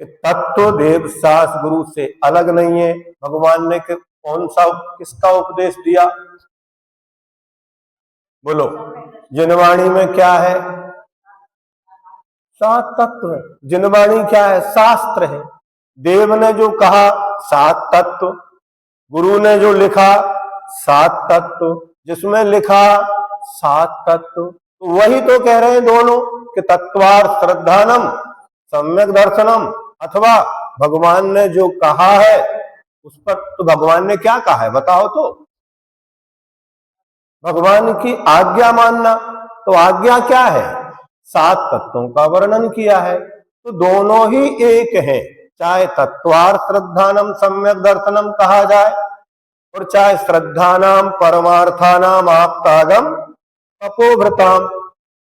कि तत्व देव शास्त्र गुरु से अलग नहीं है। भगवान ने कौन सा किसका उपदेश दिया? बोलो। जिनवाणी में क्या है? सात तत्व है। जिनवाणी क्या है? शास्त्र है। देव ने जो कहा सात तत्व, गुरु ने जो लिखा सात तत्व, जिसमें लिखा सात तत्व, तो वही तो कह रहे हैं दोनों कि तत्वार श्रद्धानम सम्यक दर्शनम, अथवा भगवान ने जो कहा है उस पर। तो भगवान ने क्या कहा है बताओ तो? भगवान की आज्ञा मानना। तो आज्ञा क्या है? सात तत्वों का वर्णन किया है। तो दोनों ही एक हैं, चाहे तत्वार श्रद्धानम सम्यक दर्शनम कहा जाए और चाहे श्रद्धानाम परमार्थानाम आप्तागम तपोभृताम।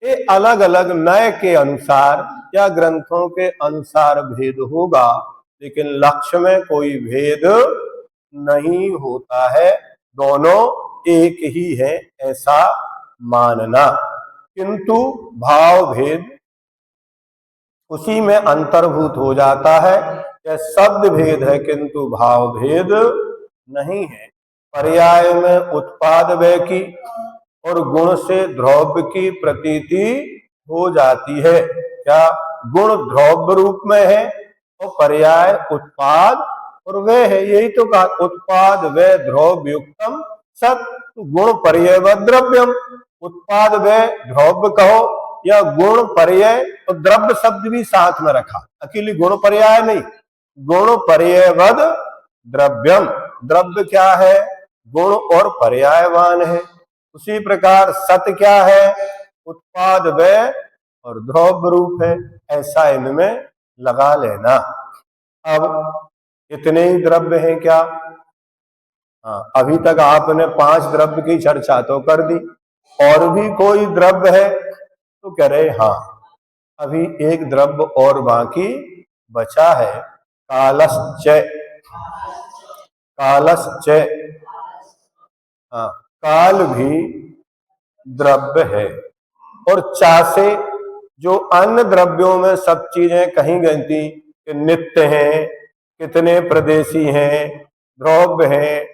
ये अलग अलग नय के अनुसार या ग्रंथों के अनुसार भेद होगा, लेकिन लक्ष्य में कोई भेद नहीं होता है, दोनों एक ही है ऐसा मानना। किंतु भाव भेद उसी में अंतर्भूत हो जाता है। यह शब्द भेद है किंतु भाव भेद नहीं है। पर्याय में उत्पाद व्यय की और गुण से द्रव्य की प्रतीति हो जाती है। क्या? गुण द्रव्य रूप में है और पर्याय उत्पाद और व्यय है। यही तो कहा, उत्पाद व्यय द्रव्य युक्तम सत। गुण पर्याय व द्रव्यम, उत्पाद व्यय द्रव्य कहो या गुण पर्याय, और द्रव्य शब्द भी साथ में रखा, अकेली गुण पर्याय नहीं, गुण पर्यायवद द्रव्यम। द्रव्य क्या है? गुण और पर्यायवान है। उसी प्रकार सत क्या है? उत्पाद व्यय और द्रव्य रूप है। ऐसा इनमें लगा लेना। अब इतने ही द्रव्य हैं क्या? हाँ, अभी तक आपने 5 द्रव्य की चर्चा तो कर दी, और भी कोई द्रव्य है? तो कह रहे हाँ, अभी एक द्रव्य और बाकी बचा है, कालश्चय। कालश्चय, हाँ, काल भी द्रव्य है। और चा से जो अन्य द्रव्यों में सब चीजें कहीं गई थी कि नित्य हैं, कितने प्रदेशी हैं, द्रव्य हैं,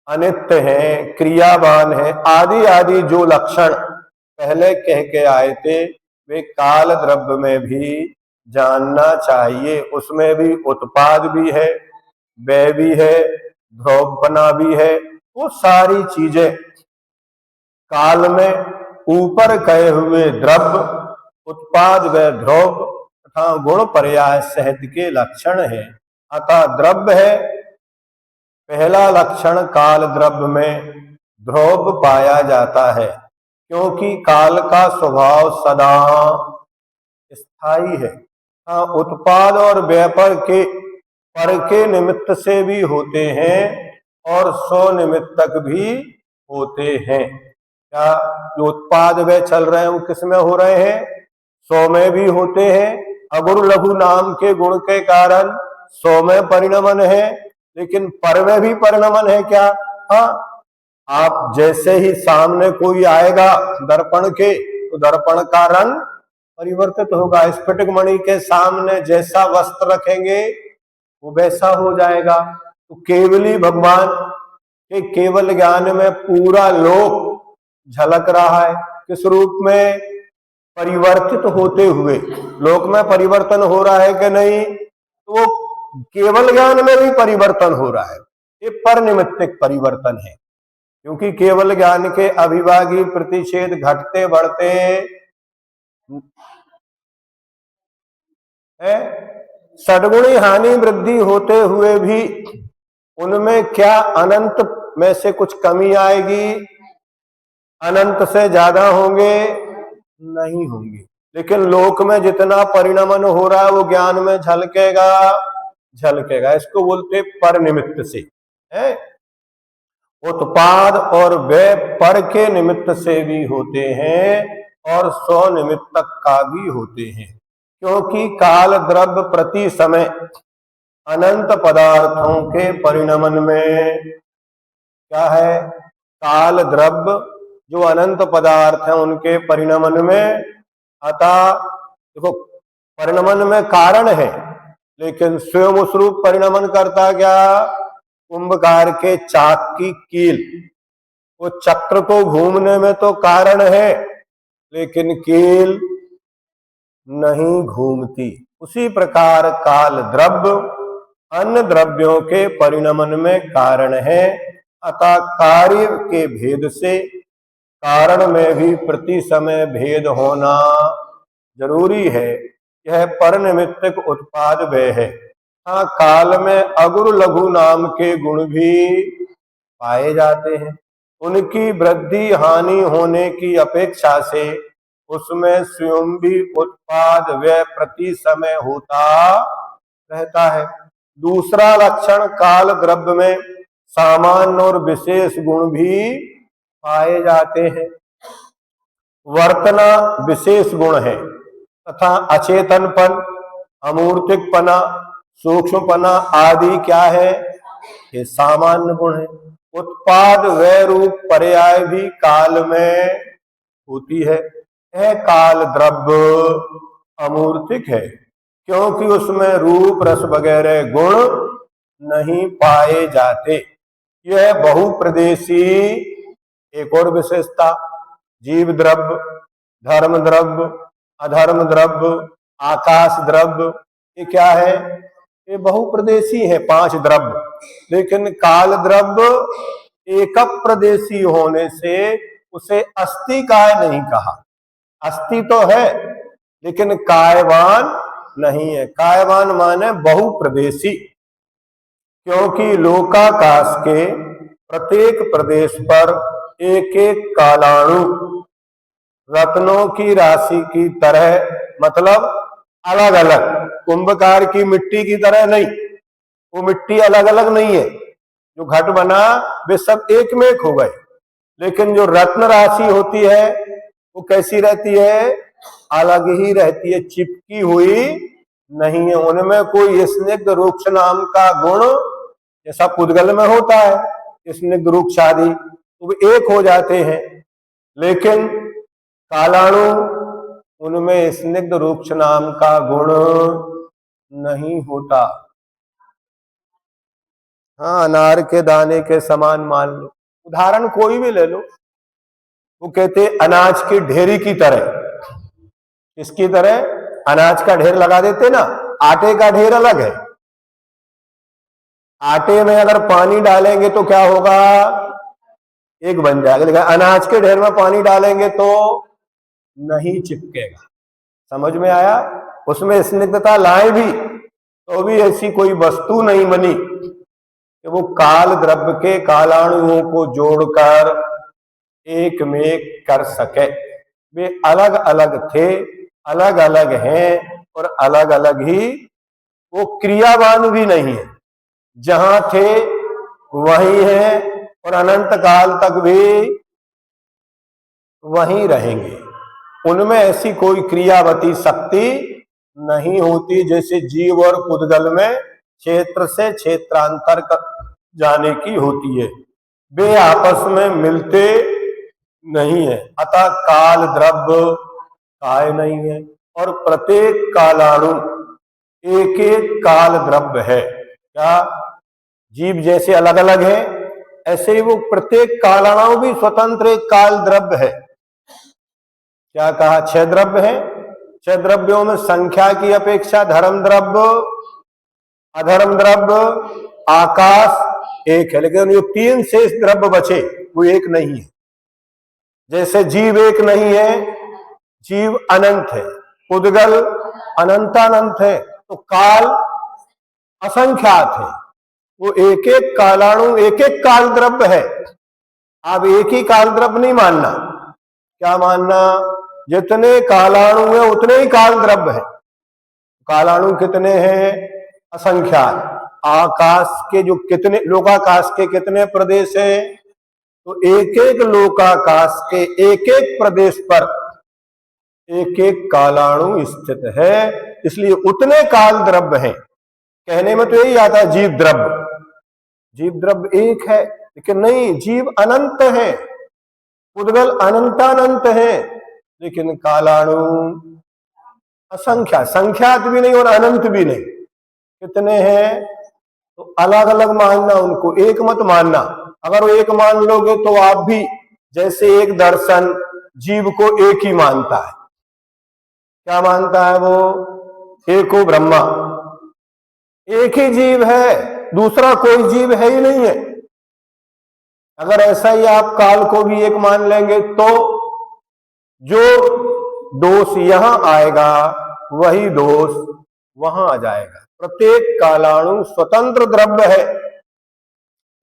अनित्य हैं, क्रियावान हैं, आदि आदि जो लक्षण पहले कह के आए थे, वे काल द्रव्य में भी जानना चाहिए। उसमें भी उत्पाद भी है, व्यय भी है, द्रव्यपना भी है। वो सारी चीजें काल में ऊपर कहे हुए द्रव्य, उत्पाद व द्रव्य तथा गुण पर्याय सहित के लक्षण है। अतः द्रव्य है पहला लक्षण। काल द्रव्य में द्रव्य पाया जाता है, क्योंकि काल का स्वभाव सदा स्थायी है। हाँ, उत्पाद और व्यापार के पर के निमित्त से भी होते हैं और स्वनिमित्तक भी होते हैं। क्या जो उत्पाद वे चल रहे हैं वो किस में हो रहे हैं? स्व में भी होते हैं। अगुरु लघु नाम के गुण के कारण स्व में परिणमन है, लेकिन पर में भी परिणमन है क्या? हाँ, आप जैसे ही सामने कोई आएगा दर्पण के, तो दर्पण का रंग परिवर्तित होगा। स्फटिक मणि के सामने जैसा वस्त्र रखेंगे वो वैसा हो जाएगा। तो केवली भगवान के केवल ज्ञान में पूरा लोक झलक रहा है। किस रूप में? परिवर्तित होते हुए। लोक में परिवर्तन हो रहा है कि नहीं? तो वो केवल ज्ञान में भी परिवर्तन हो रहा है। ये परनिमित्तिक परिवर्तन है, क्योंकि केवल ज्ञान के अभिभागी प्रतिषेध घटते बढ़ते है। सद्गुणी हानि वृद्धि होते हुए भी उनमें क्या अनंत में से कुछ कमी आएगी? अनंत से ज्यादा होंगे? नहीं होंगे। लेकिन लोक में जितना परिणमन हो रहा है वो ज्ञान में झलकेगा, झलकेगा। इसको बोलते पर निमित्त से है। उत्पाद और व्यय पर के निमित्त से भी होते हैं और स्वनिमित्तक का भी होते हैं, क्योंकि काल द्रव्य प्रति समय अनंत पदार्थों के परिणमन में क्या है? काल द्रव्य जो अनंत पदार्थ हैं उनके परिणमन में अतः देखो, परिणमन में कारण है, लेकिन स्वयं उस रूप परिणमन करता क्या? कुंभकार के चाक की कील, वो चक्र को घूमने में तो कारण है, लेकिन कील नहीं घूमती। उसी प्रकार काल द्रव्य अन्य द्रव्यों के परिणमन में कारण है, अतः कार्य के भेद से कारण में भी प्रति समय भेद होना जरूरी है। यह परनिमित्तिक उत्पाद व्यय है। हाँ, काल में अगुरु लघु नाम के गुण भी पाए जाते हैं। उनकी वृद्धि हानि होने की अपेक्षा से उसमें स्वयं भी उत्पाद व्यय प्रति समय होता रहता है। दूसरा लक्षण, काल द्रव्य में सामान्य और विशेष गुण भी पाए जाते हैं। वर्तना विशेष गुण है तथा अचेतनपन, अमूर्तिकपना, सूक्ष्मपना आदि क्या है? ये सामान्य गुण है। उत्पाद व्यय रूप पर्याय भी काल में होती है। यह काल द्रव्य अमूर्तिक है क्योंकि उसमें रूप रस वगैरह गुण नहीं पाए जाते। यह बहुप्रदेशी एक और विशेषता, जीव द्रव्य, धर्म द्रव्य, अधर्म द्रव्य, आकाश द्रव्य, ये क्या है? ये बहुप्रदेशी है, 5 द्रव्य। लेकिन काल द्रव्य एक प्रदेशी होने से उसे अस्थि काय नहीं कहा। अस्थि तो है लेकिन कायवान नहीं है। कायवान माने बहुप्रदेशी, क्योंकि लोकाकाश के प्रत्येक प्रदेश पर एक एक कालाणु रत्नों की राशि की तरह, मतलब अलग अलग, कुंभकार की मिट्टी की तरह नहीं, वो मिट्टी अलग अलग नहीं है। जो घट बना वे सब एक में एक हो गए, लेकिन जो रत्न राशि होती है वो कैसी रहती है? अलग ही रहती है, चिपकी हुई नहीं है। उनमें कोई स्निग्ध रूक्ष नाम का गुण जैसा पुद्गल में होता है, स्निग्ध रूक्ष आदि, तो वो एक हो जाते हैं। लेकिन कालाणु, उनमें स्निग्ध रूक्ष नाम का गुण नहीं होता। हाँ, अनार के दाने के समान मान लो, उदाहरण कोई भी ले लो। वो कहते अनाज की ढेरी की तरह। इसकी तरह? अनाज का ढेर लगा देते ना, आटे का ढेर अलग है। आटे में अगर पानी डालेंगे तो क्या होगा? एक बन जाएगा, लेकिन अनाज के ढेर में पानी डालेंगे तो नहीं चिपकेगा। समझ में आया? उसमें स्निग्धता लाए भी तो भी ऐसी कोई वस्तु नहीं बनी कि वो काल द्रव्य के कालाणुओं को जोड़कर एक में एक कर सके। वे अलग अलग थे, अलग अलग हैं और अलग अलग ही वो क्रियावान भी नहीं है। जहां थे वही हैं और अनंत काल तक भी वहीं रहेंगे। उनमें ऐसी कोई क्रियावती शक्ति नहीं होती जैसे जीव और पुद्गल में क्षेत्र से क्षेत्रांतर जाने की होती है। वे आपस में मिलते नहीं है, अतः काल द्रव्य काय नहीं है और प्रत्येक कालाणु एक एक काल द्रव्य है। क्या जीव जैसे अलग अलग है, ऐसे ही वो प्रत्येक कालाणु भी स्वतंत्र एक काल द्रव्य है। क्या कहा? 6 द्रव्य है। 6 द्रव्यों में संख्या की अपेक्षा धर्म द्रव्य, अधर्म द्रव्य, आकाश एक है, लेकिन जो 3 शेष द्रव्य बचे वो एक नहीं है। जैसे जीव एक नहीं है, जीव अनंत है, पुद्गल अनंतानंत है, तो काल असंख्यात है। वो एक एक कालाणु एक एक काल द्रव्य है। आप एक ही काल द्रव्य नहीं मानना। क्या मानना? जितने कालाणु है उतने ही काल द्रव्य है। कालाणु कितने हैं? असंख्यात। आकाश के जो कितने, लोकाकाश के कितने प्रदेश हैं? तो एक एक लोकाकाश के एक एक प्रदेश पर एक एक कालाणु स्थित है, इसलिए उतने काल द्रव्य हैं। कहने में तो यही आता है जीव द्रव्य, जीव द्रव्य एक है, लेकिन नहीं, जीव अनंत है, पुद्गल अनंतानंत है, लेकिन कालाणु असंख्या, संख्यात भी नहीं और अनंत भी नहीं। कितने हैं तो अलग अलग मानना, उनको एक मत मानना। अगर वो एक मान लोगे तो आप भी, जैसे एक दर्शन जीव को एक ही मानता है, क्या मानता है वो, एको ब्रह्मा, एक ही जीव है, दूसरा कोई जीव है ही नहीं है। अगर ऐसा ही आप काल को भी एक मान लेंगे तो जो दोष यहां आएगा वही दोष वहां आ जाएगा। प्रत्येक कालाणु स्वतंत्र द्रव्य है,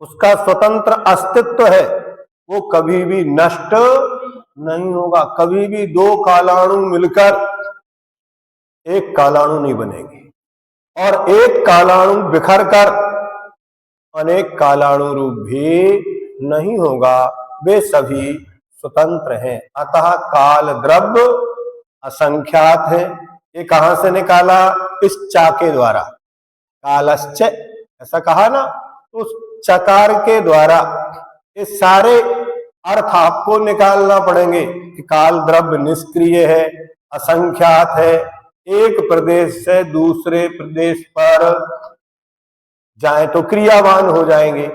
उसका स्वतंत्र अस्तित्व है, वो कभी भी नष्ट नहीं होगा। कभी भी दो कालाणु मिलकर एक कालाणु नहीं बनेंगे, और एक कालाणु बिखर कर अनेक कालाणु रूप भी नहीं होगा। वे सभी स्वतंत्र हैं। अतः काल द्रव्य असंख्यात है। ये कहां से निकाला, इस चा के द्वारा, कालश्च ऐसा कहा ना, तो उस चकार के द्वारा ये सारे अर्थ आपको निकालना पड़ेंगे कि काल द्रव्य निष्क्रिय है, असंख्यात है, एक प्रदेश से दूसरे प्रदेश पर जाए तो क्रियावान हो जाएंगे,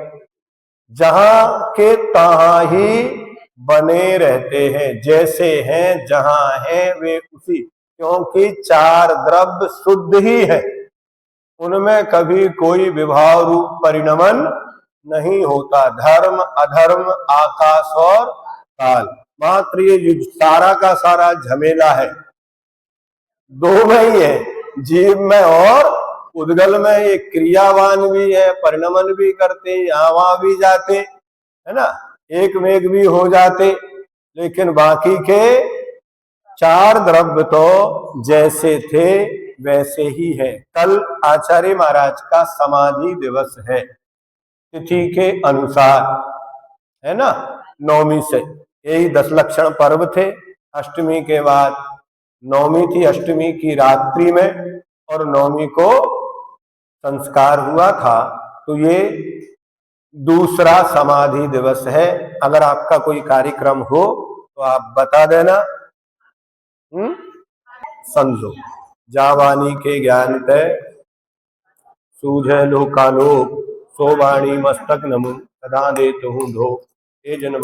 जहां के तहां ही बने रहते हैं, जैसे हैं जहां हैं वे उसी, क्योंकि चार द्रव्य शुद्ध ही है, उनमें कभी कोई विभाव रूप परिणमन नहीं होता। धर्म अधर्म आकाश और काल, मात्र ये जो सारा का सारा झमेला है दो में ही है, जीव में और उद्गल में। ये क्रियावान भी है, परिणमन भी करते, यहाँ वहां भी जाते, है ना, एक में एक भी हो जाते, लेकिन बाकी के चार द्रव्य तो जैसे थे वैसे ही है। कल आचार्य महाराज का समाधि दिवस है, तिथि के अनुसार, है ना, नवमी से। यही 10 लक्षण पर्व थे। अष्टमी के बाद नवमी थी, अष्टमी की रात्रि में, और नवमी को संस्कार हुआ था। तो ये दूसरा समाधि दिवस है। अगर आपका कोई कार्यक्रम हो तो आप बता देना। समझो, जावानी के ज्ञान तय सूझे लोकालोक, सो वाणी मस्तक नमु सदा देत हूँ धो। ये जनवाणी